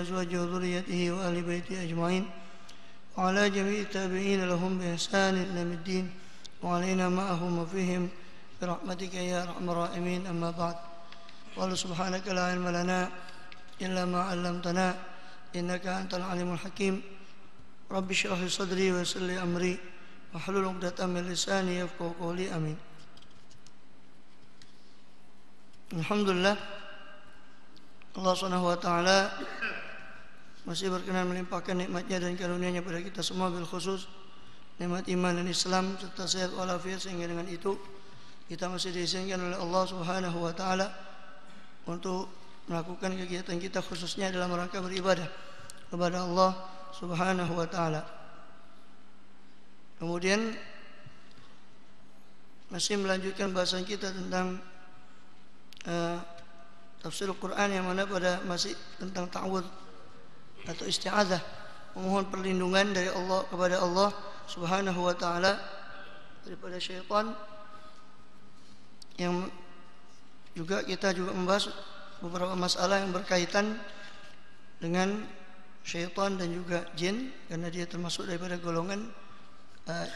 أزواجه وذريته وآل بيته أجمعين وعلى جميع التابعين لهم بإحسان إلى يوم الدين وعلينا معهم وفيهم برحمتك يا أرحم الراحمين. أما بعد، قال سبحانك لا علم لنا إلا ما علمتنا إنك أنت العليم الحكيم. رب اشرح لي صدري ويسر لي أمري واحلل عقدة من لساني يفقهوا قولي. آمين. Alhamdulillah, Allah Subhanahu wa taala masih berkenan melimpahkan nikmatnya dan karunia-Nya pada kita semua, bil khusus nikmat iman dan Islam serta sehat walafiat, sehingga dengan itu kita masih diizinkan oleh Allah Subhanahu wa taala untuk melakukan kegiatan kita khususnya dalam rangka beribadah kepada Allah Subhanahu wa taala. Kemudian masih melanjutkan bahasan kita tentang tafsir Al-Quran, yang mana pada masih tentang ta'awudz atau isti'adzah, memohon perlindungan dari Allah kepada Allah Subhanahu wa taala daripada syaitan, yang juga kita membahas beberapa masalah yang berkaitan dengan syaitan dan juga jin, karena dia termasuk daripada golongan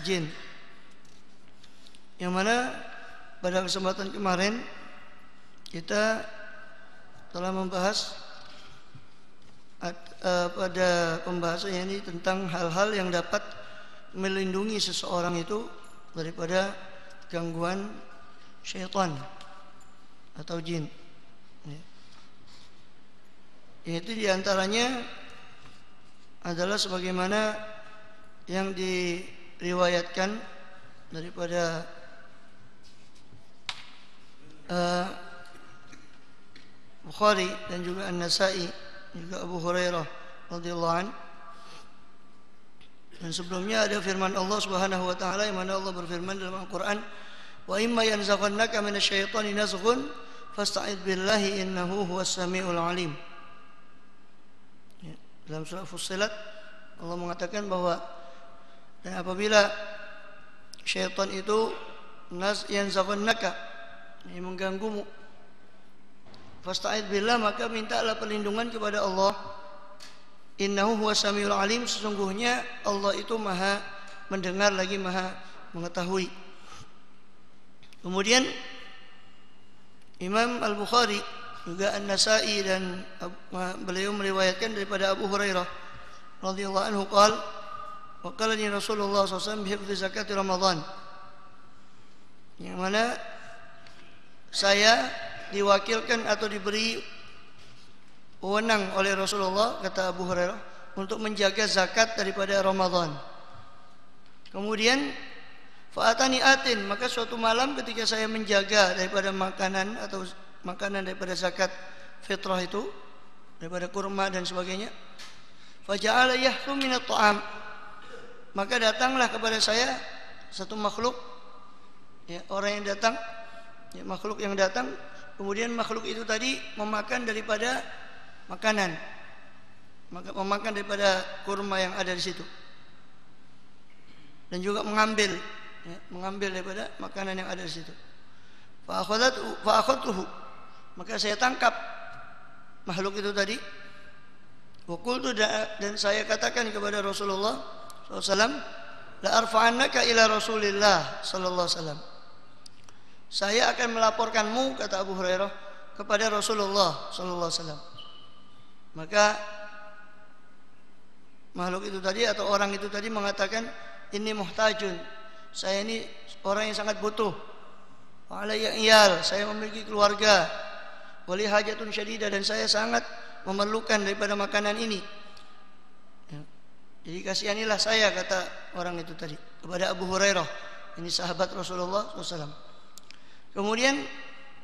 jin, yang mana pada kesempatan kemarin kita telah membahas pada pembahasannya ini tentang hal-hal yang dapat melindungi seseorang itu daripada gangguan syaitan atau jin. Itu diantaranya adalah sebagaimana yang diriwayatkan daripada Bukhari dan juga An-Nasa'i, juga Abu Hurairah radhiyallahu anhu. Dan sebelumnya ada firman Allah Subhanahu wa taala, yang mana Allah berfirman dalam Al-Qur'an, "Wa imma yanzaghannaka minasyaitani nazghun fasta'idz billahi innahu huwas samiul alim." Dalam surah Fussilat Allah mengatakan bahwa dan apabila syaitan itu yanzaghannaka, yang mengganggumu, fasta'idz billah, maka mintalah perlindungan kepada Allah. Innahu huwas samiul alim, sesungguhnya Allah itu maha mendengar lagi maha mengetahui. Kemudian Imam Al-Bukhari juga An-Nasa'i dan beliau meriwayatkan daripada Abu Hurairah radhiyallahu anhu qala wa qala ni Rasulullah sallallahu alaihi wasallam bihifdzi zakat Ramadan, yang mana saya diwakilkan atau diberi wewenang oleh Rasulullah, kata Abu Hurairah, untuk menjaga zakat daripada Ramadan. Kemudian fa'atani atin, maka suatu malam ketika saya menjaga daripada makanan atau makanan daripada zakat fitrah itu, daripada kurma dan sebagainya, faja'ala yahthum minat ta'am, maka datanglah kepada saya satu makhluk, ya, orang yang datang, ya, makhluk yang datang. Kemudian makhluk itu tadi memakan daripada makanan, memakan daripada kurma yang ada di situ, dan juga mengambil daripada makanan yang ada di situ. Fa'akhadtuhu, maka saya tangkap makhluk itu tadi. Wa qultu, dan saya katakan kepada Rasulullah SAW, la arfa'annaka ila Rasulillah sallallahu alaihi wasallam, saya akan melaporkanmu, kata Abu Hurairah, kepada Rasulullah sallallahu alaihi wasallam. Maka makhluk itu tadi atau orang itu tadi mengatakan, ini muhtajun, saya ini orang yang sangat butuh, wa alayya iyal, saya memiliki keluarga, wali hajatun syadidah, dan saya sangat memerlukan daripada makanan ini, jadi kasihanilah saya, kata orang itu tadi kepada Abu Hurairah, ini sahabat Rasulullah SAW. Kemudian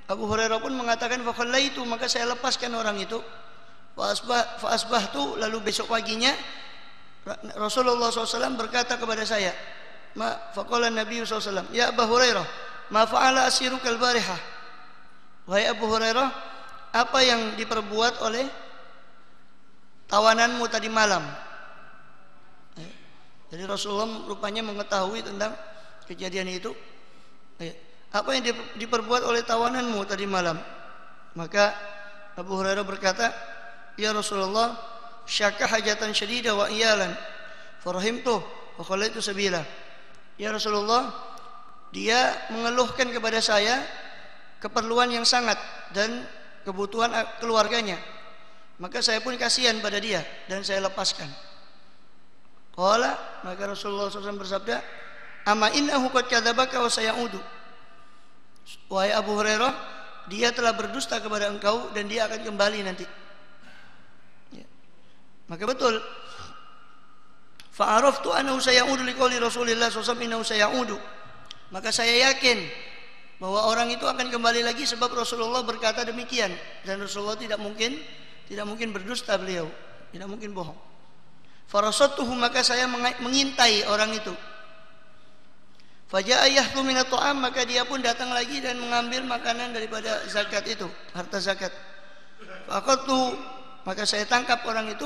Abu Hurairah pun mengatakan, fa khallaitu, maka saya lepaskan orang itu. Fa asbahtu, lalu besok paginya Rasulullah SAW berkata kepada saya, faqala Nabi SAW, ya Abu Hurairah, ma fa'ala asirukal barihah, wahai Abu Hurairah, apa yang diperbuat oleh tawananmu tadi malam? Jadi Rasulullah rupanya mengetahui tentang kejadian itu. Apa yang diperbuat oleh tawananmu tadi malam? Maka Abu Hurairah berkata, ya Rasulullah, syaka hajatan syadida wa iyalan farahimtuh wa khalaitu sabila. Ya Rasulullah, dia mengeluhkan kepada saya keperluan yang sangat dan kebutuhan keluarganya, maka saya pun kasihan pada dia dan saya lepaskan. Qala, maka Rasulullah SAW bersabda, ama innahu qad kadzabaka wa sayaudu. Wahai Abu Hurairah, dia telah berdusta kepada engkau dan dia akan kembali nanti. Ya. Maka betul. Fa'araftu annahu sayaudu liqauli Rasulillah SAW innahu sayaudu. Maka saya yakin bahwa orang itu akan kembali lagi sebab Rasulullah berkata demikian, dan Rasulullah tidak mungkin berdusta, beliau tidak mungkin bohong. Farasatuhu, maka saya mengintai orang itu. Faja'a yahthu minat ta'am, maka dia pun datang lagi dan mengambil makanan daripada zakat itu, harta zakat. Faqattu, maka saya tangkap orang itu.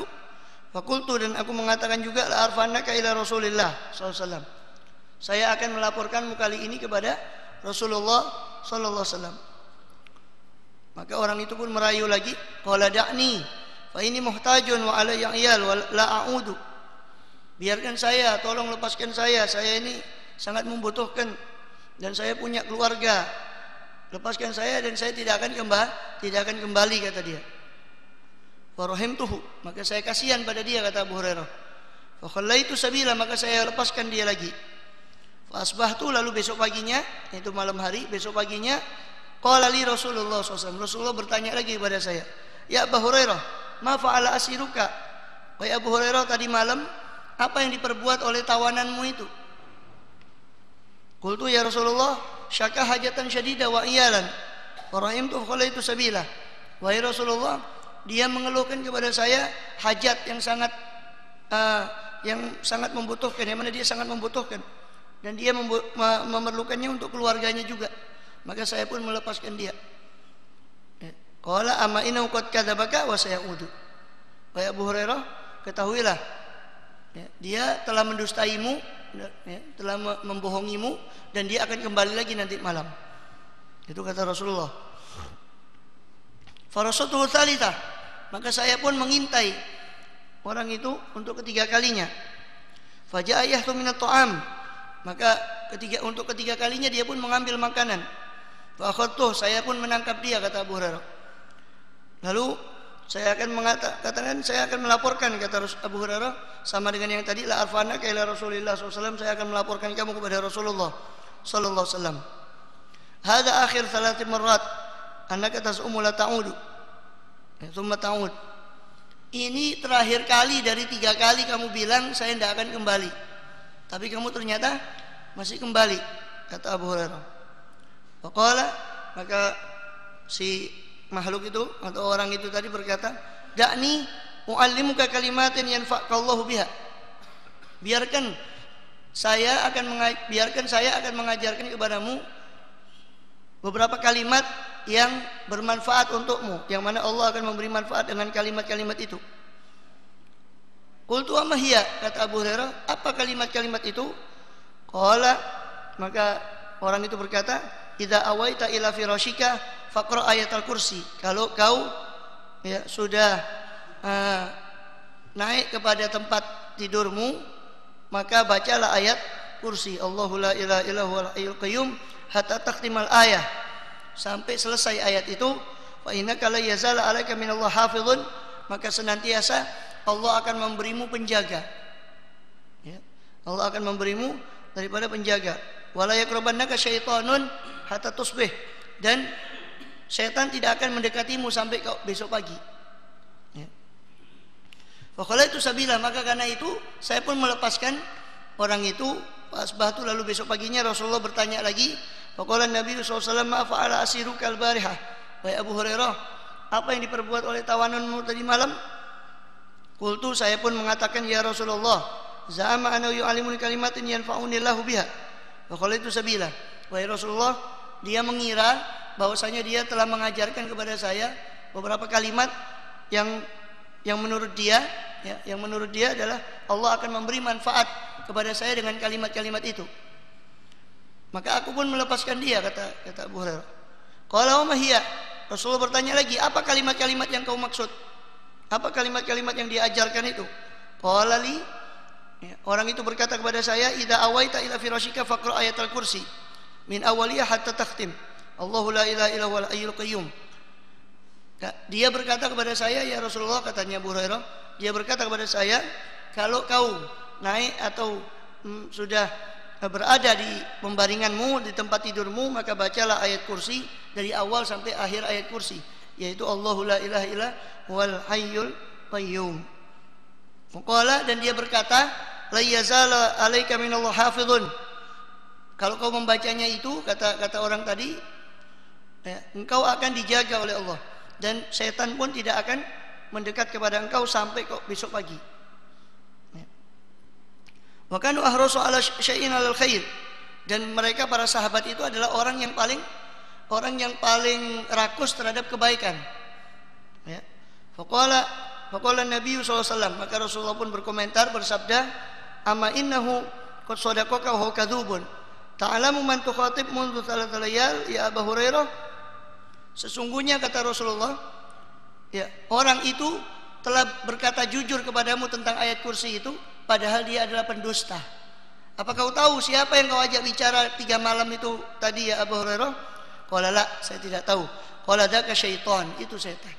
Fakultu, dan aku mengatakan juga, la arfanaka ila Rasulillah SAW. Saya akan melaporkanmu kali ini kepada Rasulullah SAW. Maka orang itu pun merayu lagi. Qala da'ni fa ini muhtajun wa alayya iyal wa la a'udu. Biarkan saya, tolong lepaskan saya ini sangat membutuhkan dan saya punya keluarga. Lepaskan saya dan saya tidak akan kembali, kata dia. Farahimtuhu, maka saya kasihan pada dia, kata Abu Hurairah. Fa khallaitu sabila, maka saya lepaskan dia lagi. Fa asbahtu, lalu besok paginya, yaitu malam hari, besok paginya, qala li Rasulullah SAW. Rasulullah bertanya lagi kepada saya, ya Abu Hurairah, ma fa'ala asiruka? Wahai Abu Hurairah, tadi malam apa yang diperbuat oleh tawananmu itu? Qultu ya Rasulullah, syaka hajatan syadida wa iyalan wa rahimtu khallaitu sabila. Wahai Rasulullah, dia mengeluhkan kepada saya hajat yang sangat membutuhkan, yang mana dia sangat membutuhkan, dan dia memerlukannya untuk keluarganya juga. Maka saya pun melepaskan dia. Qala amma innahu qad kadzabaka wa sayaudu. Wahai Abu Hurairah, ketahuilah, dia telah mendustaimu, telah membohongimu, dan dia akan kembali lagi nanti malam. Itu kata Rasulullah. Farasatuhu tsalitsah, maka saya pun mengintai orang itu untuk ketiga kalinya. Faja'a yahthu minat ta'am, maka untuk ketiga kalinya dia pun mengambil makanan. Fa akhadtuh, saya pun menangkap dia, kata Abu Hurairah. Lalu saya akan mengatakan, saya akan melaporkan, kata Abu Hurairah, sama dengan yang tadi, la arfanaka ila Rasulillah SAW, saya akan melaporkan kamu kepada Rasulullah sallallahu alaihi wasallam. Hadza akhir 3 marrat annaka tas'umu la ta'udu. Tsumma ta'ud. Ini terakhir kali dari 3 kali kamu bilang saya tidak akan kembali, tapi kamu ternyata masih kembali, kata Abu Hurairah. Faqala, maka si makhluk itu atau orang itu tadi berkata, da'ni u'allimuka kalimatin yanfa'ukallahu biha. Biarkan saya akan mengajarkan kepadamu beberapa kalimat yang bermanfaat untukmu, yang mana Allah akan memberi manfaat dengan kalimat-kalimat itu. Qultu amma hiya, kata Abu Hurairah, apa kalimat-kalimat itu? Qala, maka orang itu berkata, idza awaita ila firashika faqra ayatul kursi. Kalau kau sudah naik kepada tempat tidurmu, maka bacalah ayat kursi, Allahu la ilaha illa huwal hayyul qayyum, hatta takhtimal ayah, sampai selesai ayat itu. Fa innaka la yazala 'alaika minallahi hafizun, maka senantiasa Allah akan memberimu penjaga. Allah akan memberimu daripada penjaga. Wala yaqrabannaka syaitanun hatta tusbih, dan setan tidak akan mendekatimu sampai besok pagi. Fa khalaitu sabila, maka karena itu saya pun melepaskan orang itu. Asbahtu, lalu besok paginya Rasulullah bertanya lagi. Faqala Nabi sallallahu alaihi wasallam, ma fa'ala asiruka al-barihah. Wahai Abu Hurairah, apa yang diperbuat oleh tawananmu tadi malam? Qultu, saya pun mengatakan, ya Rasulullah, za'ama anna yu'allimuni kalimatin yanfa'uni Allahu biha. Wa khalaitu sabila. Wahai Rasulullah, dia mengira bahwasanya dia telah mengajarkan kepada saya beberapa kalimat yang menurut dia adalah Allah akan memberi manfaat kepada saya dengan kalimat-kalimat itu. Maka aku pun melepaskan dia, kata Abu Hurairah. Qala wa ma hiya? Rasulullah bertanya lagi, apa kalimat-kalimat yang kau maksud? Apa kalimat-kalimat yang diajarkan itu? Qala li, ya, orang itu berkata kepada saya, idza awaita ila firashika faqra ayatul kursi min awaliyah hatta takhtim. Allahu la ilaha illa huwal hayyul qayyum. Dia berkata kepada saya, ya Rasulullah, katanya Abu Hurairah, dia berkata kepada saya, kalau kau naik atau sudah berada di pembaringanmu, di tempat tidurmu, maka bacalah ayat kursi dari awal sampai akhir ayat kursi, yaitu Allahu la ilaha illa huwal hayyul qayyum. Qala, dan dia berkata, la yazala alaika minallah hafizun. Kalau kau membacanya itu, kata orang tadi, ya, engkau akan dijaga oleh Allah, dan setan pun tidak akan mendekat kepada engkau sampai besok pagi. Wa kanu ahrasu ala syai'in alal khair, dan mereka para sahabat itu adalah orang yang paling rakus terhadap kebaikan. Ya. Faqala Nabi sallallahu alaihi wasallam, maka Rasulullah pun berkomentar, bersabda, amma innahu qad sadaqaka wa kadzubun. Ta'lamu man tukhatib mundu thalath layal ya Abu Hurairah. Sesungguhnya, kata Rasulullah, ya, orang itu telah berkata jujur kepadamu tentang ayat kursi itu, padahal dia adalah pendusta. Apa kau tahu siapa yang kau ajak bicara 3 malam itu tadi, ya Abu Hurairah? Qala la, saya tidak tahu. Qala dzaka syaitan, itu setan.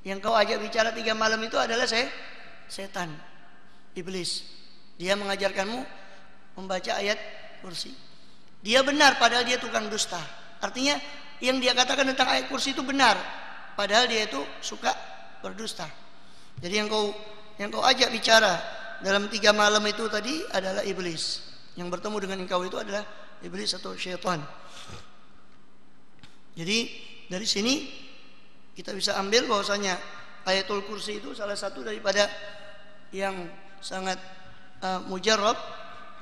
Yang kau ajak bicara 3 malam itu adalah setan, iblis. Dia mengajarkanmu membaca ayat kursi. Dia benar padahal dia tukang dusta. Artinya yang dia katakan tentang ayat kursi itu benar, padahal dia itu suka berdusta. Jadi yang kau ajak bicara dalam 3 malam itu tadi adalah iblis. Yang bertemu dengan engkau itu adalah iblis atau syaitan. Jadi dari sini kita bisa ambil bahwasanya ayatul kursi itu salah satu daripada yang sangat mujarrab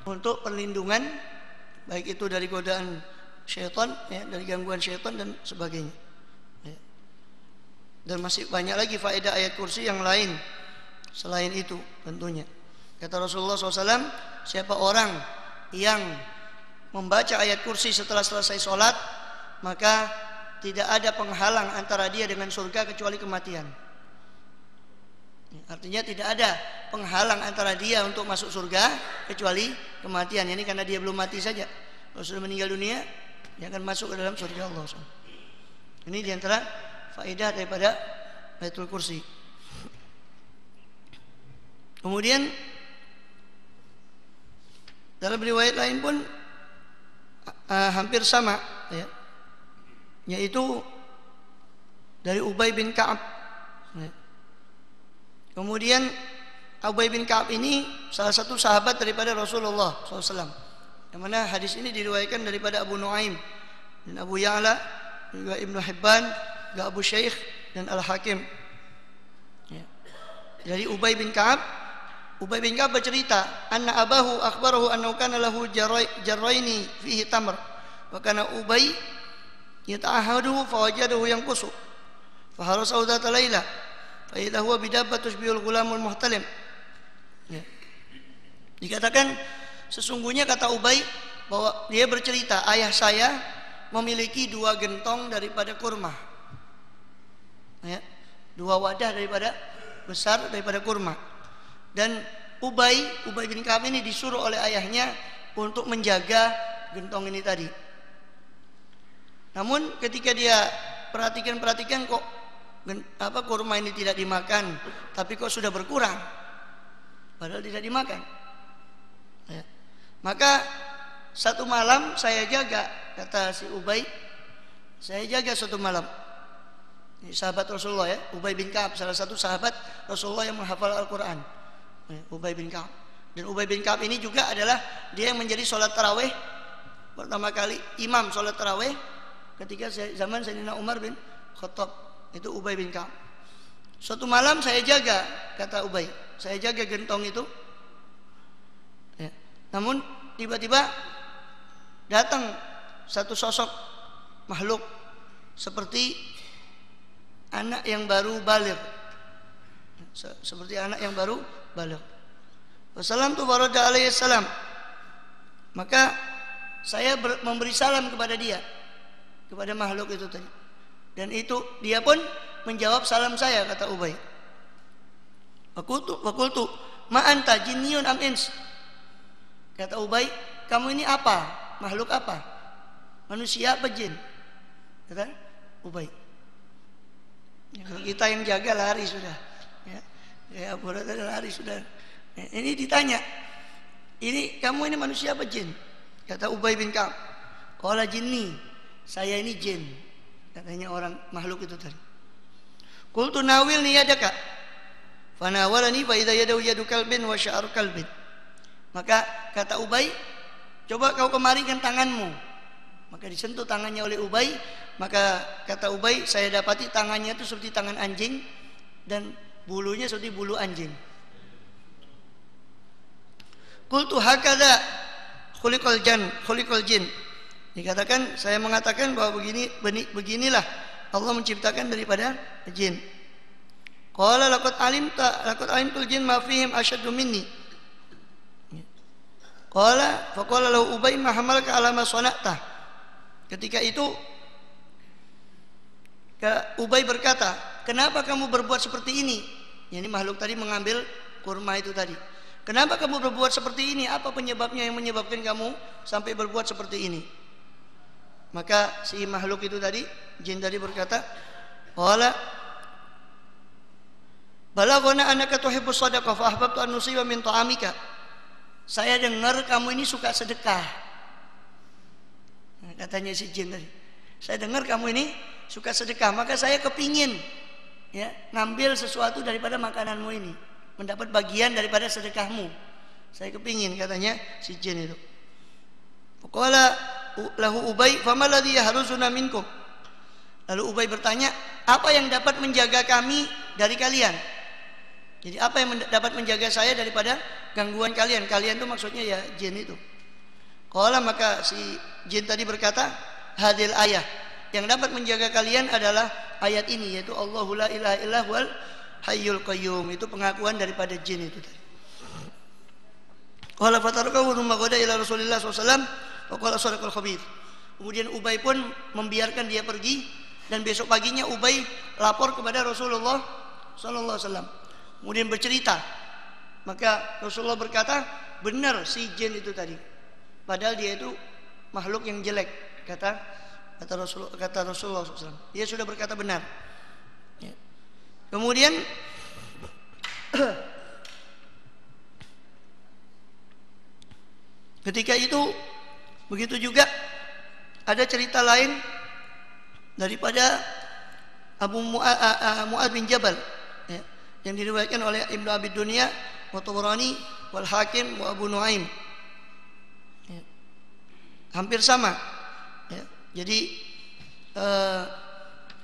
untuk perlindungan, baik itu dari godaan syaitan, ya, dari gangguan syaitan dan sebagainya. Ya. Dan masih banyak lagi faedah ayat kursi yang lain selain itu tentunya. Kata Rasulullah SAW, siapa orang yang membaca ayat kursi setelah selesai sholat, maka tidak ada penghalang antara dia dengan surga kecuali kematian. Artinya tidak ada penghalang antara dia untuk masuk surga kecuali kematian. Ini karena dia belum mati saja. Kalau sudah meninggal dunia, dia akan masuk ke dalam surga Allah. Ini diantara faedah daripada ayatul kursi. Kemudian dalam riwayat lain pun hampir sama, ya, yaitu dari Ubay bin Ka'ab. Ya. Kemudian Ubay bin Ka'ab ini salah satu sahabat daripada Rasulullah SAW, yang mana hadis ini diriwayatkan daripada Abu Nuaim dan Abu Ya'la, juga Ibnu Hibban, juga Abu Shaykh dan Al-Hakim. Ya. Dari Ubay bin Ka'ab bercerita, anna abahu akhbarahu annahu kana lahu jarraini fihi tamr, wa kana Ubay yata'ahadu fawajadahu yanqusu faharasahu dhata laila fa idza huwa bidabba tushbihul ghulamul muhtalim. Ya. Dikatakan sesungguhnya, kata Ubay, bahwa dia bercerita, ayah saya memiliki 2 gentong daripada kurma, ya, 2 wadah besar daripada kurma. Dan Ubay bin Ka'ab ini disuruh oleh ayahnya untuk menjaga gentong ini tadi. Namun ketika dia perhatikan kok kurma ini tidak dimakan, tapi kok sudah berkurang, padahal tidak dimakan. Ya. Maka satu malam saya jaga, kata si Ubay, saya jaga satu malam. Ini sahabat Rasulullah, ya, Ubay bin Ka'ab, salah satu sahabat Rasulullah yang menghafal Al-Quran, ya, Ubay bin Ka'ab. Dan Ubay bin Ka'ab ini juga adalah dia yang menjadi sholat tarawih pertama kali, imam sholat tarawih ketika zaman Sayyidina Umar bin Khattab. Itu Ubay bin Ka'ab. Suatu malam saya jaga, kata Ubay, saya jaga gentong itu, ya. Namun tiba-tiba datang satu sosok makhluk seperti anak yang baru baligh, seperti anak yang baru baligh. Wassalamtu warada alaihi salam, maka saya memberi salam kepada dia, kepada makhluk itu tadi. Dan itu dia pun menjawab salam saya, kata Ubay. Fakultu ma anta jinniyun am ins. Kata Ubay, kamu ini apa? Makhluk apa? Manusia apa jin? Kata Ubay. Ya, kalau kita yang jaga lari sudah. Ya Abu Hurairah lari sudah. Ya, ini ditanya, ini kamu ini manusia apa jin? Kata Ubay bin Ka'ab, qala jinni, saya ini jin. Katanya orang makhluk itu tadi. Qultu nawilni yadaka. Fanawalani fa idza yadu yadu kalbin wa sya'ru kalbin. Maka kata Ubay, coba kau kemarinkan tanganmu. Maka disentuh tangannya oleh Ubay. Maka kata Ubay, saya dapati tangannya itu seperti tangan anjing dan bulunya seperti bulu anjing. Qultu hakadha khuliqal jin. Dikatakan, saya mengatakan bahwa beginilah Allah menciptakan daripada jin. Qala laqad alimtul jin ma fihim asyaddu minni. Faqala lahu Ubay ma hamalaka ala ma sana'ta. Ketika itu Ubay berkata, kenapa kamu berbuat seperti ini? Ini makhluk tadi mengambil kurma itu tadi. Kenapa kamu berbuat seperti ini? Apa penyebabnya yang menyebabkan kamu sampai berbuat seperti ini? Maka si makhluk itu tadi, jin tadi berkata, qala balaghana annaka tuhibbus shadaqah fa ahbabtu an nusiba min ta'amika. Saya dengar kamu ini suka sedekah. Nah, katanya si jin tadi, saya dengar kamu ini suka sedekah, maka saya kepingin ya ngambil sesuatu daripada makananmu ini, mendapat bagian daripada sedekahmu. Saya kepingin, katanya si jin itu. Qala lahu Ubay fama alladhi yahruzuna minkum. Lalu Ubay bertanya, apa yang dapat menjaga kami dari kalian? Jadi apa yang dapat menjaga saya daripada gangguan kalian? Kalian itu maksudnya ya jin itu. Qala, maka si jin tadi berkata, hadil ayah, yang dapat menjaga kalian adalah ayat ini, yaitu Allahu la ilaha illa huwal hayyul qayyum. Itu pengakuan daripada jin itu tadi. Qala fatarakahu thumma qada ila Rasulillah SAW wa qala sadaqal khabir. Kemudian Ubay pun membiarkan dia pergi, dan besok paginya Ubay lapor kepada Rasulullah sallallahu alaihi wasallam. Kemudian bercerita. Maka Rasulullah berkata, benar si jin itu tadi. Padahal dia itu makhluk yang jelek, kata Rasulullah SAW. Dia sudah berkata benar. Ya. Kemudian ketika itu begitu juga ada cerita lain daripada Abu Mu'ad bin Jabal, ya, yang diriwayatkan oleh Ibnu Abi Dunya wa Tabarani wal Hakim wa Abu Nuaim. Ya. Hampir sama. Ya. Jadi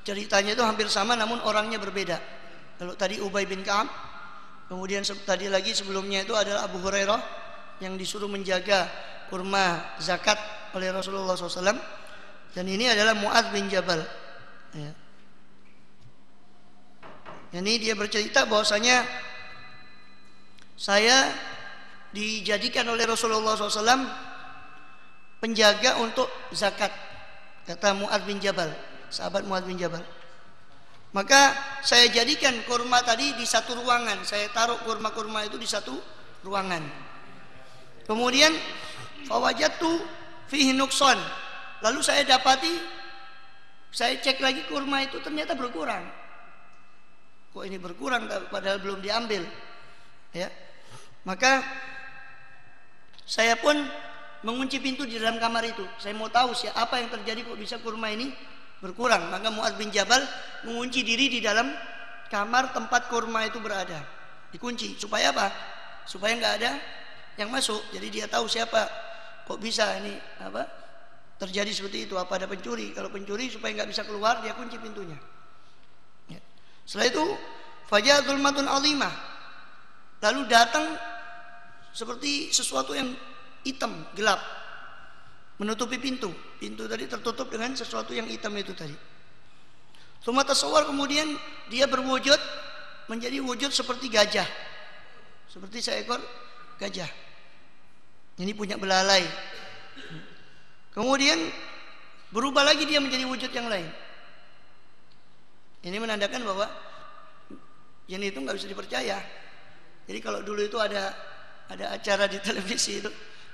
ceritanya itu hampir sama, namun orangnya berbeda. Kalau tadi Ubay bin Ka'ab, kemudian tadi lagi sebelumnya itu adalah Abu Hurairah yang disuruh menjaga kurma zakat oleh Rasulullah SAW, dan ini adalah Mu'adz bin Jabal. Ya. Ini dia bercerita bahwasanya saya dijadikan oleh Rasulullah SAW penjaga untuk zakat, kata Mu'adz bin Jabal, sahabat Mu'adz bin Jabal. Maka saya jadikan kurma tadi di satu ruangan, saya taruh kurma-kurma itu di satu ruangan. Kemudian fawajatu fihi nuqsan. Lalu saya dapati, saya cek lagi kurma itu ternyata berkurang. Kok ini berkurang padahal belum diambil, ya. Maka saya pun mengunci pintu di dalam kamar itu. Saya mau tahu apa yang terjadi kok bisa kurma ini berkurang. Maka Mu'adz bin Jabal mengunci diri di dalam kamar tempat kurma itu berada. Dikunci supaya apa? Supaya nggak ada yang masuk. Jadi dia tahu siapa, kok bisa ini apa terjadi seperti itu, apa ada pencuri. Kalau pencuri supaya nggak bisa keluar, dia kunci pintunya. Ya. Setelah itu faja'at zulmatun 'azimah. Lalu datang seperti sesuatu yang hitam, gelap, menutupi pintu. Pintu tadi tertutup dengan sesuatu yang hitam itu tadi. Tsumma tasawwar, kemudian dia berwujud menjadi wujud seperti gajah, seperti seekor gajah. Ini punya belalai. Kemudian berubah lagi dia menjadi wujud yang lain. Ini menandakan bahwa jin itu nggak bisa dipercaya. Jadi kalau dulu itu ada acara di televisi itu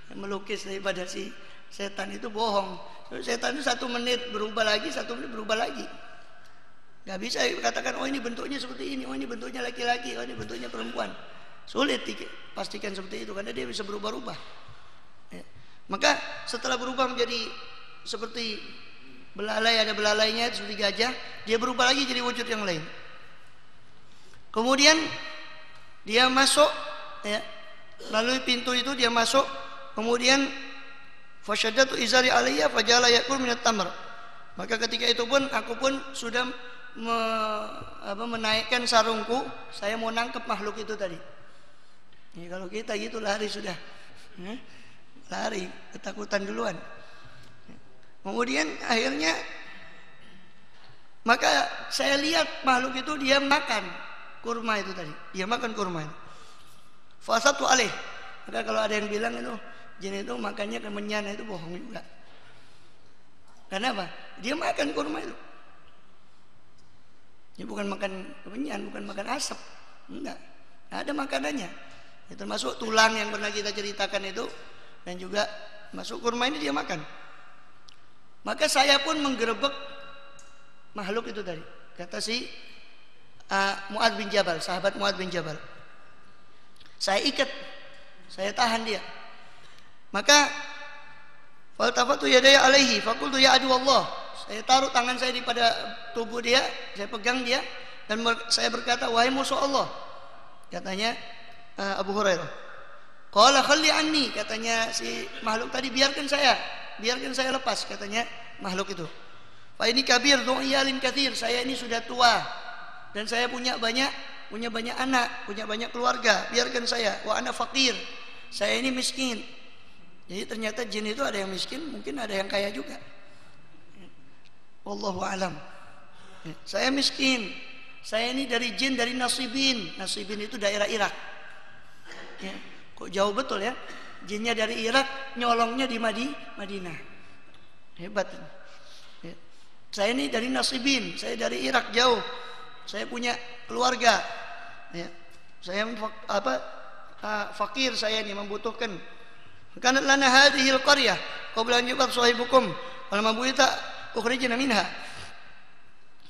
yang melukis daripada si setan itu bohong. Setan itu 1 menit berubah lagi, 1 menit berubah lagi. Nggak bisa katakan oh ini bentuknya seperti ini, oh ini bentuknya laki-laki, oh ini bentuknya perempuan. Sulit pastikan seperti itu karena dia bisa berubah-ubah. Ya. Maka setelah berubah menjadi seperti belalai, ada belalainya seperti gajah, dia berubah lagi jadi wujud yang lain. Kemudian dia masuk, ya, melalui pintu itu dia masuk, kemudian fasyaddatu izari alayya fajala yakul minat tamr. Maka ketika itu pun aku pun sudah menaikkan sarungku, saya mau nangkep makhluk itu tadi. Ini kalau kita gitu lari sudah, lari ketakutan duluan. Kemudian akhirnya maka saya lihat makhluk itu dia makan kurma itu tadi, dia makan kurma itu. Fasatu alaih. Maka kalau ada yang bilang itu jin itu makannya kemenyan, itu bohong juga. Kenapa? Dia makan kurma itu. Dia bukan makan kemenyan, bukan makan asap, enggak. Ada makanannya. Ya, termasuk tulang yang pernah kita ceritakan itu, dan juga masuk kurma ini dia makan. Maka saya pun menggerebek makhluk itu tadi. Kata si Mu'adz bin Jabal, sahabat Mu'adz bin Jabal. Saya ikat, saya tahan dia. Maka faltafatu yadaya alaihi faqultu ya adu Allah. Saya taruh tangan saya di pada tubuh dia, saya pegang dia dan saya berkata wahai musuh Allah. Katanya Abu Hurairah. Qala khalli anni, katanya si makhluk tadi biarkan saya lepas, katanya makhluk itu. Fa ini kabir du'iyalin katsir, saya ini sudah tua dan saya punya banyak anak, punya banyak keluarga, biarkan saya. Wa ana faqir, saya ini miskin. Jadi ternyata jin itu ada yang miskin, mungkin ada yang kaya juga. Wallahu alam. Saya miskin. Saya ini dari jin dari Nasibin. Nasibin itu daerah Irak. Ya, kok jauh betul ya? Jinnya dari Irak, nyolongnya di Madinah. Hebat. Ya. Saya ini dari Nasibin, saya dari Irak jauh. Saya punya keluarga. Ya. Saya fakir, saya ini membutuhkan. Kanat lana hadhil qaryah qabla an yubab sahibukum wal mabuita ukhrijna minha.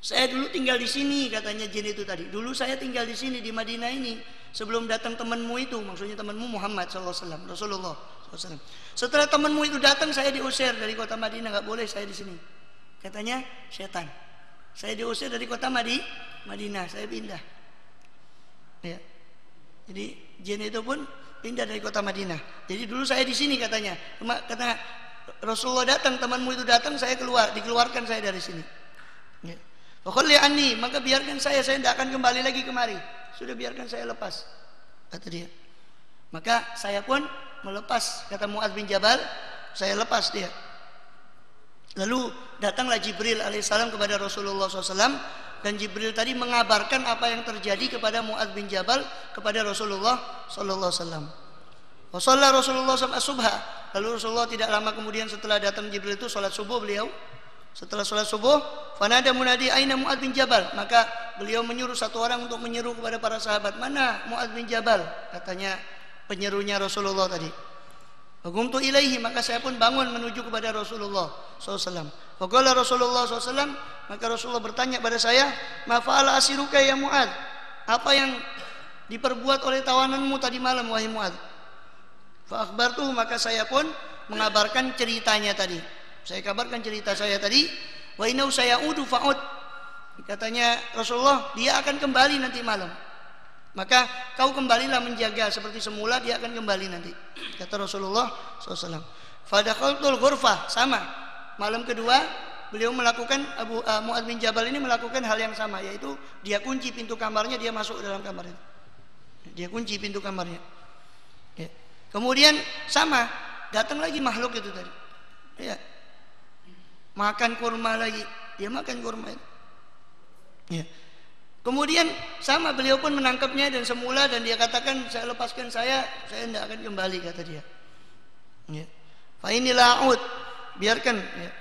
Saya dulu tinggal di sini, katanya jin itu tadi. Dulu saya tinggal di sini di Madinah ini sebelum datang temanmu itu, maksudnya temanmu Muhammad sallallahu alaihi wasallam, Rasulullah sallallahu alaihi wasallam. Setelah temanmu itu datang, saya diusir dari kota Madinah, enggak boleh saya di sini. Katanya setan. Saya diusir dari kota Madinah, saya pindah. Ya. Jadi jin itu pun pindah dari kota Madinah. Jadi dulu saya di sini katanya. Kata Rasulullah datang, temanmu itu datang, saya dikeluarkan saya dari sini. Ya. Khalli anni, maka biarkan saya tidak akan kembali lagi kemari. Sudah biarkan saya lepas, kata dia. Maka saya pun melepas, kata Mu'adz bin Jabal, saya lepas dia. Lalu datanglah Jibril alaihissalam kepada Rasulullah SAW, dan Jibril tadi mengabarkan apa yang terjadi kepada Mu'adz bin Jabal kepada Rasulullah SAW. Wasalla Rasulullah SAW. Lalu Rasulullah tidak lama kemudian setelah datang Jibril itu sholat subuh beliau. Setelah sholat subuh, fanada munadi aina Mu'adz bin Jabal. Maka beliau menyuruh satu orang untuk menyeru kepada para sahabat, mana Mu'adz bin Jabal? Katanya penyerunya Rasulullah tadi. Faqumtu ilaihi, maka saya pun bangun menuju kepada Rasulullah SAW. Faqala Rasulullah SAW, maka Rasulullah bertanya pada saya, ma fa'ala asiruka ya Mu'adz? Apa yang diperbuat oleh tawananmu tadi malam wahai Mu'adz? Fa akhbartuhu, maka saya pun mengabarkan ceritanya tadi. Saya kabarkan cerita saya tadi. Wa inau sayaudu fa'ud. Katanya Rasulullah, dia akan kembali nanti malam. Maka kau kembalilah menjaga seperti semula, dia akan kembali nanti. Kata Rasulullah SAW. Fadakhaltul ghurfah, sama. Malam kedua beliau melakukan Mu'adz bin Jabal ini melakukan hal yang sama, yaitu dia kunci pintu kamarnya, dia masuk dalam kamar itu. Dia kunci pintu kamarnya. Ya. Kemudian sama, datang lagi makhluk itu tadi. Ya. Makan kurma lagi, dia makan kurma itu. Ya. Kemudian sama, beliau pun menangkapnya dan semula, dan dia katakan saya lepaskan saya tidak akan kembali, kata dia. Ya. Fa inilah ud, biarkan. Ya.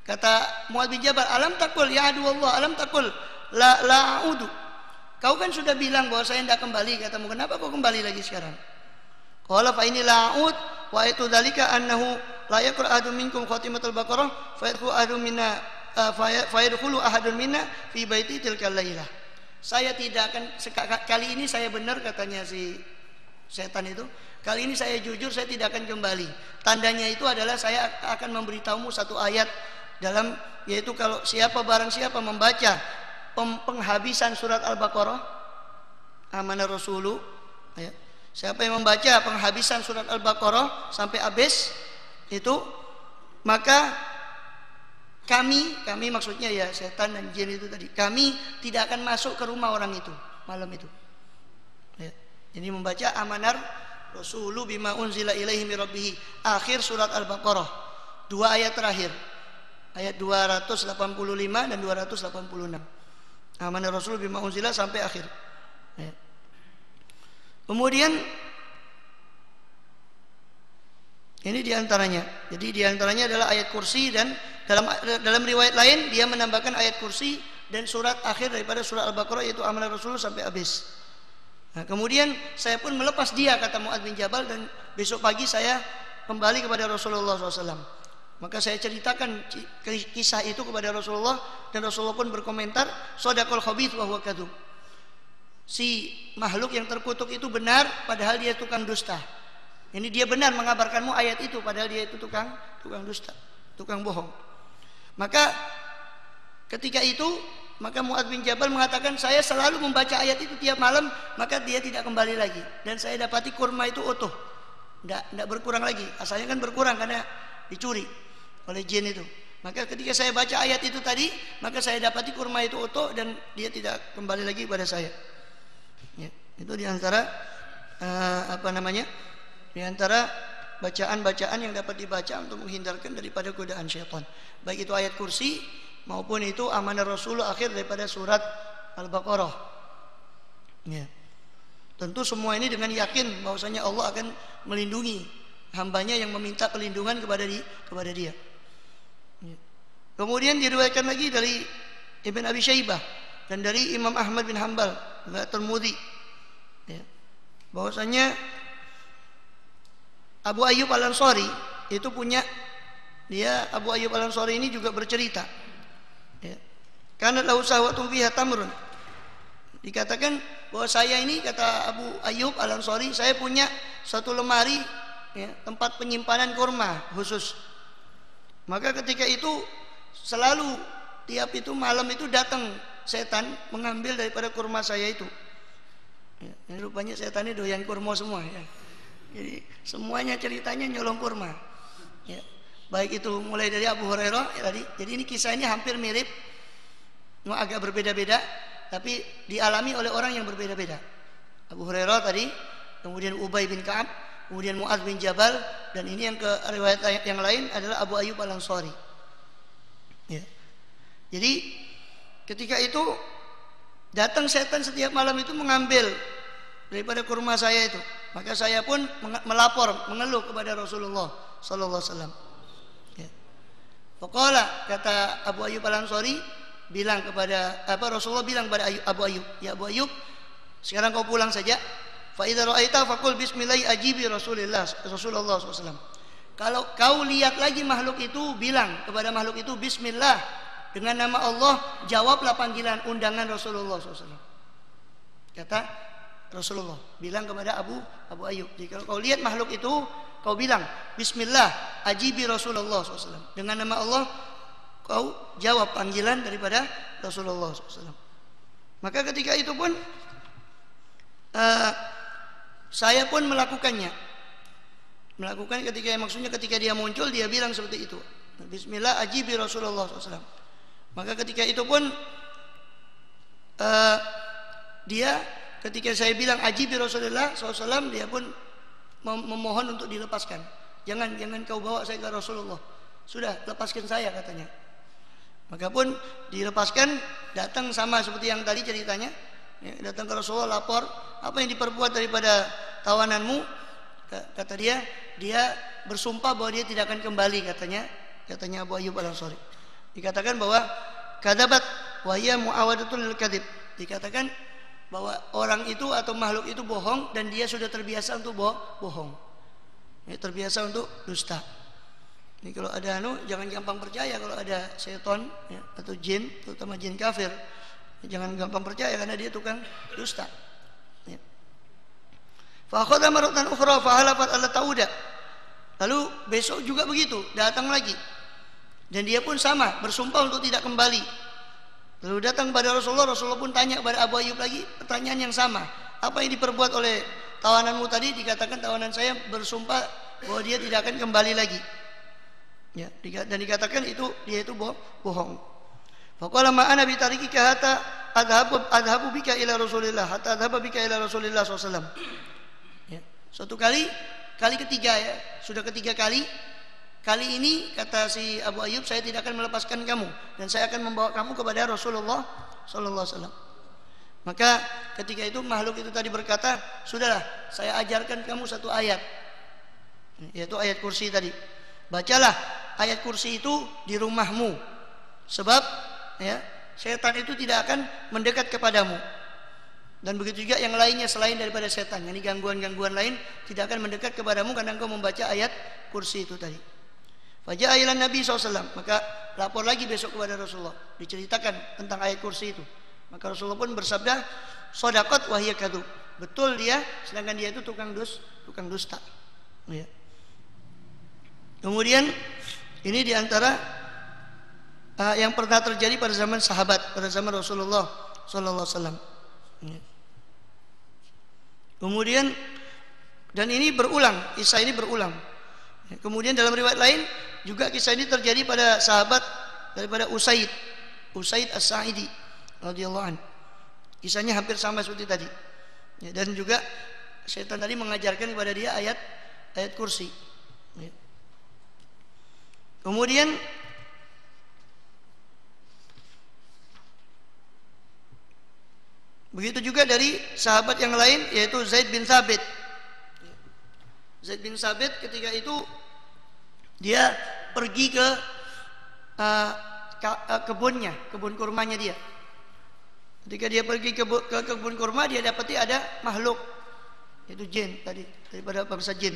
Kata Mu'adz bin Jabal, alam takul ya adu Allah, alam takul la a'udu. Kau kan sudah bilang bahwa saya tidak kembali, katamu, kenapa kau kembali lagi sekarang? Qala fa inni la a'ud wa itu dzalika annahu la yaqra ahadun minkum khatimatul baqarah fa yadkhulu ahadun minna fa yadkhulu ahadun minna fi baiti tilkal lailah. Saya tidak akan, kali ini saya benar, katanya si setan itu, kali ini saya jujur, saya tidak akan kembali. Tandanya itu adalah saya akan memberitahumu satu ayat dalam, yaitu kalau barang siapa membaca penghabisan surat Al-Baqarah, amanah rasulu, ya. Siapa yang membaca penghabisan surat Al-Baqarah sampai habis itu, maka kami maksudnya ya setan dan jin itu tadi, kami tidak akan masuk ke rumah orang itu malam itu, ya. Ini membaca amanar rasulu bima unzila ilaihi mir rabbih, akhir surat Al-Baqarah, 2 ayat terakhir, ayat 285 dan 286. Amanar rasul bima unzila sampai akhir, ya. Kemudian ini diantaranya. Jadi diantaranya adalah ayat kursi, dan dalam riwayat lain dia menambahkan ayat kursi dan surat akhir daripada surat Al-Baqarah, yaitu amalan Rasul sampai habis. Nah, kemudian saya pun melepas dia, kata Mu'adz bin Jabal, dan besok pagi saya kembali kepada Rasulullah SAW. Maka saya ceritakan kisah itu kepada Rasulullah, dan Rasulullah pun berkomentar, shadaqal khabith wa huwa kadzub. Si makhluk yang terkutuk itu benar, padahal dia tukang dusta. Ini dia benar mengabarkanmu ayat itu, padahal dia itu tukang dusta, tukang bohong. Maka ketika itu, maka Mu'adz bin Jabal mengatakan, saya selalu membaca ayat itu tiap malam, maka dia tidak kembali lagi. Dan saya dapati kurma itu utuh, tidak berkurang lagi. Asalnya kan berkurang karena dicuri oleh jin itu. Maka ketika saya baca ayat itu tadi, maka saya dapati kurma itu utuh dan dia tidak kembali lagi kepada saya. Ya, itu diantara diantara bacaan-bacaan yang dapat dibaca untuk menghindarkan daripada godaan syaitan. Baik itu ayat kursi maupun itu amanah Rasul akhir daripada surat Al-Baqarah. Ya. Tentu semua ini dengan yakin bahwasanya Allah akan melindungi hambanya yang meminta perlindungan kepada dia. Ya. Kemudian diriwayatkan lagi dari Ibn Abi Syaibah dan dari Imam Ahmad bin Hanbal, juga Tirmidzi, ya, bahwasanya Abu Ayyub Al-Ansari itu punya, Abu Ayyub Al-Ansari ini juga bercerita, ya, karena lahu sahwatun fiha tamrun. Dikatakan bahwa saya ini, kata Abu Ayyub Al-Ansari, saya punya satu lemari, ya, tempat penyimpanan kurma khusus. Maka ketika itu selalu tiap itu malam itu datang setan mengambil daripada kurma saya itu. Ya, ini rupanya setan ini doyan kurma semua, ya. Jadi semuanya ceritanya nyolong kurma. Ya, baik itu mulai dari Abu Hurairah, ya, tadi. Jadi ini kisah ini hampir mirip, agak berbeda-beda, tapi dialami oleh orang yang berbeda-beda. Abu Hurairah tadi, kemudian Ubay bin Ka'ab, kemudian Mu'adz bin Jabal, dan ini yang ke riwayat yang lain adalah Abu Ayyub Al-Ansari. Ya. Jadi ketika itu datang setan setiap malam itu mengambil daripada kurma saya itu. Maka saya pun melapor, mengeluh kepada Rasulullah sallallahu alaihi wasallam. Ya. Faqala, kata Abu Ayyub Al-Ansari, bilang kepada Rasulullah bilang kepada Abu Ayyub, ya Abu Ayyub, sekarang kau pulang saja. Fa idza ra'aita faqul bismillahi ajibi Rasulullah SAW. Kalau kau lihat lagi makhluk itu, bilang kepada makhluk itu bismillah, dengan nama Allah jawablah panggilan undangan Rasulullah SAW. Kata Rasulullah bilang kepada Abu Ayyub, jadi kalau kau lihat makhluk itu, kau bilang bismillah ajibi Rasulullah SAW, dengan nama Allah kau jawab panggilan daripada Rasulullah SAW. Maka ketika itu pun saya pun melakukannya ketika dia muncul, dia bilang seperti itu, bismillah ajibi Rasulullah SAW. Maka ketika itu pun dia, ketika saya bilang ajibi Rasulullah SAW, dia pun memohon untuk dilepaskan. Jangan kau bawa saya ke Rasulullah, sudah lepaskan saya, katanya. Maka pun dilepaskan, datang sama seperti yang tadi ceritanya, ya, datang ke Rasulullah, lapor apa yang diperbuat daripada tawananmu. Kata dia bersumpah bahwa dia tidak akan kembali, katanya Abu Ayyub Al-Ansari. Dikatakan bahwa kadabat wa hiya mu'awadatul lil kadzib. Dikatakan bahwa orang itu atau makhluk itu bohong dan dia sudah terbiasa untuk bohong. Ya, terbiasa untuk dusta. Ini kalau ada jangan gampang percaya kalau ada setan ya, atau jin, terutama jin kafir. Jangan gampang percaya karena dia tukang dusta. Ya. Fa akhadha maratan ukhra fa halafat alla tauda. Lalu besok juga begitu, datang lagi. Dan dia pun sama, bersumpah untuk tidak kembali. Lalu datang pada Rasulullah, Rasulullah pun tanya kepada Abu Ayyub lagi pertanyaan yang sama. Apa yang diperbuat oleh tawananmu tadi? Dikatakan tawanan saya bersumpah bahwa dia tidak akan kembali lagi. Ya, dan dikatakan dia itu bohong. Faqala ma ana bi tarikika hatta adhabu bika ila Rasulillah, hatta adhaba bika ila Rasulillah sallallahu alaihi wasallam. Ya, suatu kali ketiga ya, sudah ketiga kali. Kali ini kata si Abu Ayyub, saya tidak akan melepaskan kamu dan saya akan membawa kamu kepada Rasulullah sallallahu alaihi wasallam. Maka ketika itu makhluk itu tadi berkata, "Sudahlah, saya ajarkan kamu satu ayat." Yaitu ayat kursi tadi. Bacalah ayat kursi itu di rumahmu. Sebab ya, setan itu tidak akan mendekat kepadamu. Dan begitu juga yang lainnya selain daripada setan, yakni gangguan-gangguan lain tidak akan mendekat kepadamu karena engkau membaca ayat kursi itu tadi. Faja'a ila Nabi SAW, maka lapor lagi besok kepada Rasulullah, diceritakan tentang ayat kursi itu. Maka Rasulullah pun bersabda, "Shadaqat wa hiya kadzub." Betul dia, sedangkan dia itu tukang dusta. Ya. Kemudian ini diantara yang pernah terjadi pada zaman sahabat, pada zaman Rasulullah sallallahu alaihi wasallam. Kemudian dan ini berulang, kisah ini berulang. Kemudian dalam riwayat lain juga kisah ini terjadi pada sahabat daripada Usaid As-Sa'idi radhiyallahu anhu. Kisahnya hampir sama seperti tadi. Ya, dan juga setan tadi mengajarkan kepada dia ayat kursi. Ya. Kemudian begitu juga dari sahabat yang lain yaitu Zaid bin Thabit. Zaid bin Thabit ketika itu dia pergi ke kebun kurmanya dia. Ketika dia pergi ke kebun kurma, dia dapati ada makhluk yaitu jin tadi, daripada bangsa jin.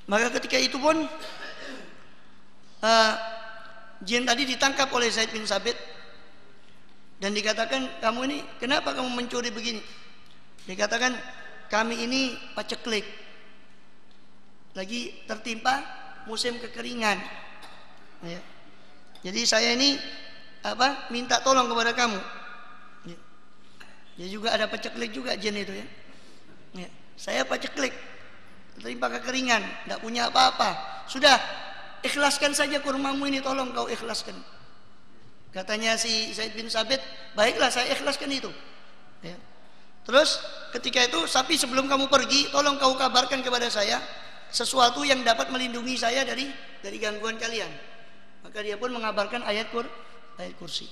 Maka ketika itu pun jin tadi ditangkap oleh Zaid bin Thabit. Dan dikatakan, kamu ini kenapa kamu mencuri begini? Dikatakan, kami ini paceklik, lagi tertimpa musim kekeringan. Ya. Jadi saya ini minta tolong kepada kamu. Ya. Dia juga ada paceklik juga jin itu ya. Ya. Saya paceklik, tertimpa kekeringan, tidak punya apa-apa. Sudah, ikhlaskan saja kurmamu ini, tolong kau ikhlaskan. Katanya si Zaid bin Thabit, baiklah saya ikhlaskan itu. Ya. Terus ketika itu, tapi sebelum kamu pergi, tolong kau kabarkan kepada saya sesuatu yang dapat melindungi saya dari gangguan kalian. Maka dia pun mengabarkan ayat kursi.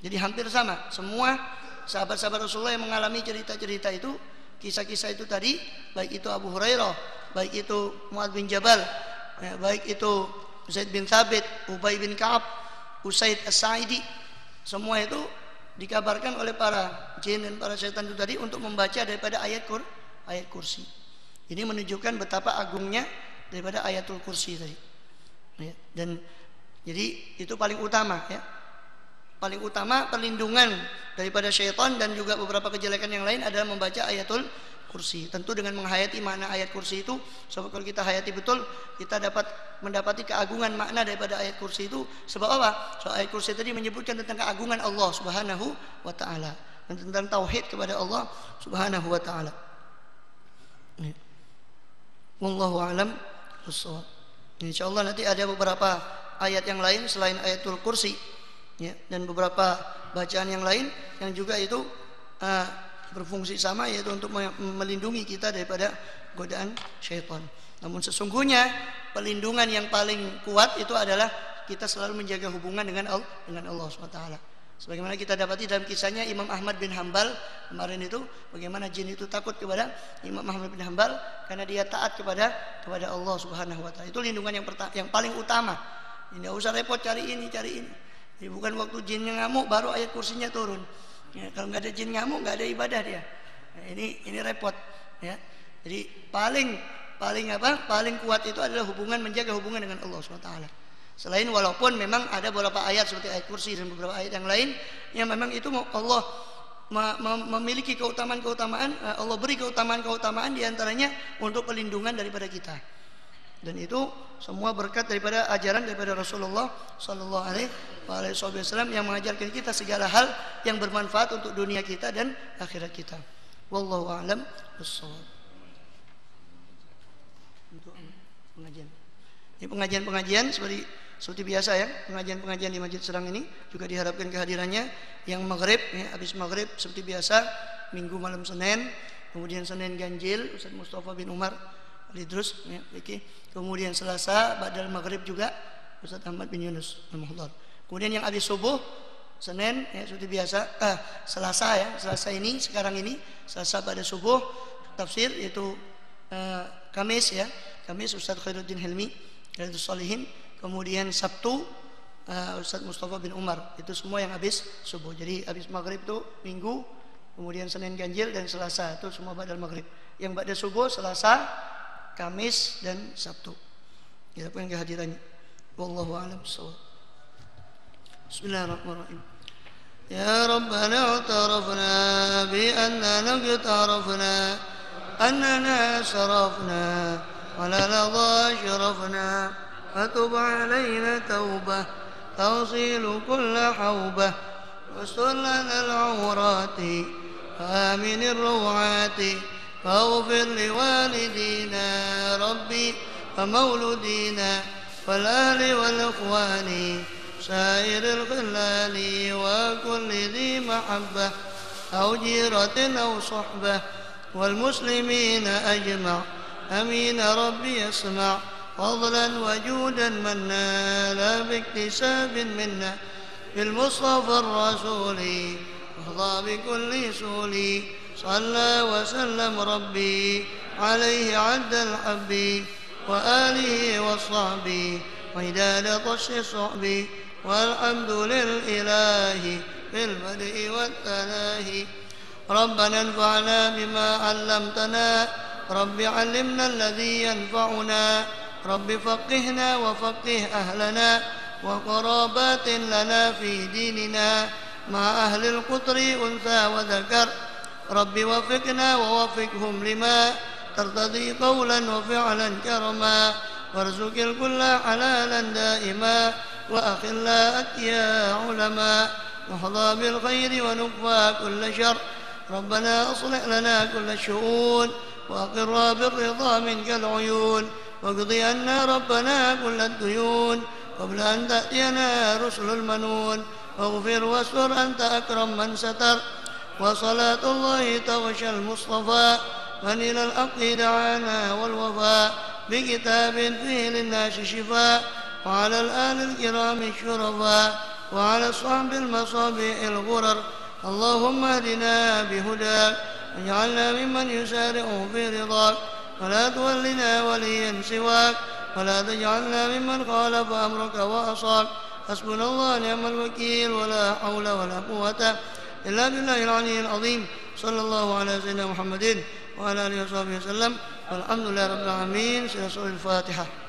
Jadi hampir sama. Semua sahabat-sahabat Rasulullah yang mengalami cerita-cerita itu, kisah-kisah itu tadi, baik itu Abu Hurairah, baik itu Mu'adz bin Jabal, ya, baik itu Zaid bin Thabit, Ubay bin Ka'ab, Usaid As-Sa'idi, semua itu dikabarkan oleh para jin dan para setan itu tadi untuk membaca daripada ayat kursi. Ini menunjukkan betapa agungnya daripada ayatul kursi tadi. Ya, dan jadi itu paling utama ya. Paling utama perlindungan daripada syaitan dan juga beberapa kejelekan yang lain adalah membaca ayatul kursi. Tentu dengan menghayati makna ayat kursi itu, sebab kalau kita hayati betul, kita dapat mendapati keagungan makna daripada ayat kursi itu. Sebab apa? So, ayat kursi tadi menyebutkan tentang keagungan Allah Subhanahu wa taala dan tentang tauhid kepada Allah Subhanahu wa taala. Wallahu a'lam bissawab. Insyaallah nanti ada beberapa ayat yang lain selain ayatul kursi ya, dan beberapa bacaan yang lain yang juga itu berfungsi sama, yaitu untuk melindungi kita daripada godaan syaitan. Namun sesungguhnya pelindungan yang paling kuat itu adalah kita selalu menjaga hubungan dengan Allah SWT. Sebagaimana kita dapati dalam kisahnya Imam Ahmad bin Hanbal kemarin itu, bagaimana jin itu takut kepada Imam Ahmad bin Hanbal karena dia taat kepada Allah Subhanahu wa taala. Itu lindungan yang paling utama. Tidak usah repot cari ini. Jadi bukan waktu jinnya ngamuk baru ayat kursinya turun. Ya, kalau nggak ada jin ngamuk nggak ada ibadah dia. Nah, ini repot. Ya. Jadi paling kuat itu adalah menjaga hubungan dengan Allah SWT. Selain walaupun memang ada beberapa ayat seperti ayat kursi dan beberapa ayat yang lain yang memang itu Allah memiliki keutamaan-keutamaan, Allah beri keutamaan-keutamaan diantaranya untuk pelindungan daripada kita. Dan itu semua berkat daripada ajaran daripada Rasulullah Sallallahu Alaihi Wasallam yang mengajarkan kita segala hal yang bermanfaat untuk dunia kita dan akhirat kita. Wallahu a'lam bishawab. Untuk pengajian. Ini pengajian-pengajian seperti biasa ya, pengajian-pengajian di Masjid Serang ini juga diharapkan kehadirannya yang maghrib ya, habis maghrib seperti biasa Minggu malam Senin, kemudian Senin ganjil Ustaz Mustafa bin Umar Lidrus ya, kemudian Selasa ba'dal maghrib juga Ustaz Ahmad bin Yunus rahimahullah. Kemudian yang habis subuh Senin ya, seperti biasa Selasa ini sekarang ini Selasa pada subuh tafsir yaitu Kamis Ustaz Khairuddin Hilmi Riyadhus Shalihin. Kemudian Sabtu Ustaz Mustafa bin Umar. Itu semua yang habis subuh. Jadi habis maghrib itu Minggu, kemudian Senin ganjil dan Selasa itu semua ba'dal maghrib. Yang ba'da subuh Selasa, Kamis dan Sabtu. Diharapkan kehadirannya. Wallahu a'lam bishawab. Bismillahirrahmanirrahim. Ya Rabbana i'tarafna bi annana i'tarafna annana sarafna wala ladha sharafna fatub alaina taubah tawsilu kulla haubah wastur lana al-awrati aminir rawati فاغفر لوالدينا ربي ومولودينا والأهل والإخوان سائر الخلال وكل ذي محبة أو جيرة أو صحبة والمسلمين أجمع أمين ربي اسمع فضلا وجودا منا لا باكتساب منا بالمصطفى الرسول وارضى بكل سولي صلى وسلم ربي عليه عد الحب وآله وصحبه وعداد طش صحبه والحمد للإله في البدء والتناهي ربنا انفعنا بما علمتنا رب علمنا الذي ينفعنا رب فقهنا وفقه أهلنا وقرابات لنا في ديننا مع أهل القطر أنثى وذكر رب وفقنا ووفقهم لما ترتضي قولا وفعلا كرما وارزق الكل حلالا دائما وأخلاءك يا علماء نحظى بالخير ونكفى كل شر ربنا أصلح لنا كل الشؤون وأقر بالرضا منك العيون واقضي عنا ربنا كل الديون قبل أن تأتينا رسل المنون واغفر واستر أنت أكرم من ستر وصلاة الله تغشى المصطفى من إلى الحق دعانا والوفاء بكتاب فيه للناس شفاء وعلى الآل الكرام الشرفاء وعلى الصحب المصابيح الغرر اللهم اهدنا بهداك واجعلنا ممن يسارع في رضاك ولا تولنا وليا سواك ولا تجعلنا ممن خالف أمرك وعصاك حسبنا الله نعم الوكيل ولا حول ولا قوة إلا بالله العلي العظيم صلى الله على سيدنا محمد وعلى آله وصحبه وسلم والحمد لله رب العالمين. Surah Al-Fatihah.